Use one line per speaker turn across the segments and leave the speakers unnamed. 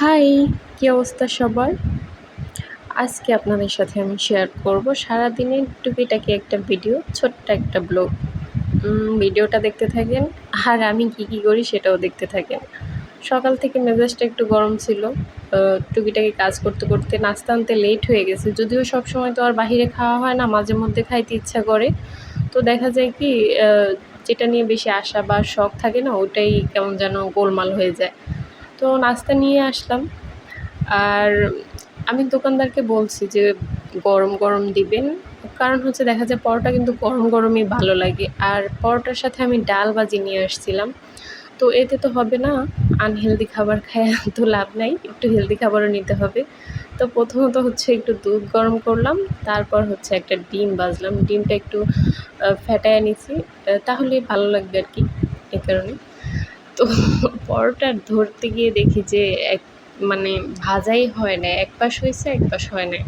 High, কি অবস্থা সবার? আজকে আপনাদের সাথে আমি শেয়ার করব সারাদিনের টুকিটাকি একটা ভিডিও, ছোট্ট একটা ব্লগ। ভিডিওটা দেখতে থাকেন আর আমি কি করি সেটাও দেখতে থাকেন। সকাল থেকে মেজাজটা একটু গরম ছিল। টুকিটাকি কাজ করতে নাস্তা আনতে লেট হয়ে গেছে। যদিও সবসময় তো আর বাহিরে খাওয়া হয় না, মাঝে মধ্যে খাইতে ইচ্ছা করে। তো দেখা যায় কি, যেটা নিয়ে বেশি আশা বা শখ থাকে না, ওটাই কেমন যেন গোলমাল হয়ে যায়। তো নাস্তা নিয়ে আসলাম। আর আমি দোকানদারকে বলছি যে গরম গরম দিবেন। কারণ হচ্ছে দেখা যায় পরোটা কিন্তু গরম গরমই ভালো লাগে। আর পরোটার সাথে আমি ডাল ভাজি নিয়ে আসছিলাম। তো এতে তো হবে না, আনহেলদি খাবার খায় তো লাভ নাই, একটু হেলদি খাবারও নিতে হবে। তো প্রথমত হচ্ছে একটু দুধ গরম করলাম, তারপর হচ্ছে একটা ডিম ভাজলাম। ডিমটা একটু ফ্যাটায় নিছি, তাহলেই ভালো লাগবে আর কি, এই কারণে। তো পরোটা ধরতে গিয়ে দেখি যে মানে ভাজাই হয় না, এক পাশ হয়েছে এক পাশ হয় নাই।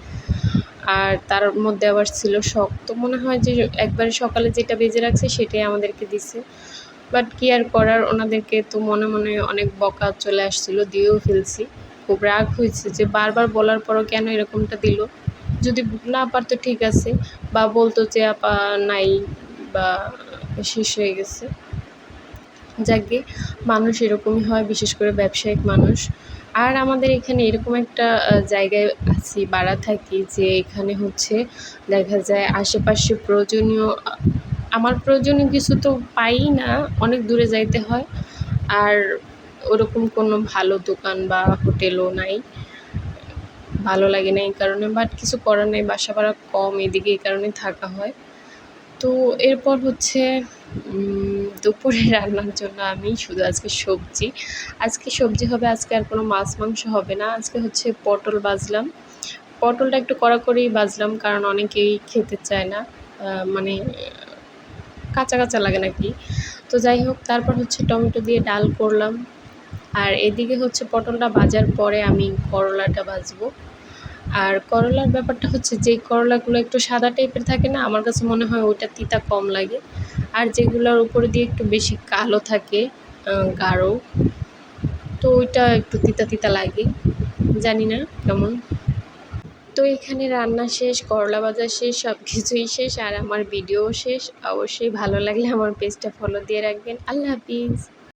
আর তার মধ্যে আবার ছিল শক্ত, মনে হয় যে একবারে সকালে যেটা ভেজে রাখছে সেটাই আমাদেরকে দিছে। বাট কি আর করার, ওনাদেরকে তো মনে মনে অনেক বকা চলে আসছিল, দিয়েও ফেলছি। খুব রাগ হয়েছে যে বারবার বলার পরও কেন এরকমটা দিল। যদি না পারতো ঠিক আছে, বা বলতো যে আপা নাই, বা শেষ হয়ে গেছে। যাকগে, মানুষ এরকমই হয়, বিশেষ করে ব্যবসায়িক মানুষ। আর আমাদের এখানে এরকম একটা জায়গায় আছি, ভাড়া থাকি, যে এখানে হচ্ছে দেখা যায় আশেপাশে প্রয়োজনীয় আমার প্রয়োজনীয় কিছু তো পাই না, অনেক দূরে যাইতে হয়। আর ওরকম কোনো ভালো দোকান বা হোটেলও নাই, ভালো লাগে না এই কারণে। বাট কিছু করার নেই, বাসা ভাড়া কম এদিকে, এই কারণে থাকা হয়। তো এরপর হচ্ছে দুপুরে রান্নার জন্য আমি শুধু আজকে সবজি হবে। আজকে আর কোনো মাছ মাংস হবে না। আজকে হচ্ছে পটল ভাজলাম। পটলটা একটু কড়া করেই ভাজলাম, কারণ অনেকেই খেতে চায় না, মানে কাঁচা কাঁচা লাগে নাকি। তো যাই হোক, তারপর হচ্ছে টমেটো দিয়ে ডাল করলাম। আর এদিকে হচ্ছে পটলটা ভাজার পরে আমি করলাটা ভাজবো। আর করলার ব্যাপারটা হচ্ছে, যেই করলাগুলো একটু সাদা টাইপের থাকে না, আমার কাছে মনে হয় ওইটা তিতা কম লাগে। আর যেগুলোর উপরে দিয়ে একটু বেশি কালো থাকে, গাঢ়, তো ওইটা একটু তিতা তিতা লাগে, জানি না কেমন। তো এখানে রান্না শেষ, করলা ভাজা শেষ, সব কিছুই শেষ, আর আমার ভিডিও শেষ। অবশ্যই ভালো লাগলে আমার পেজটা ফলো দিয়ে রাখবেন। আল্লাহ হাফিজ।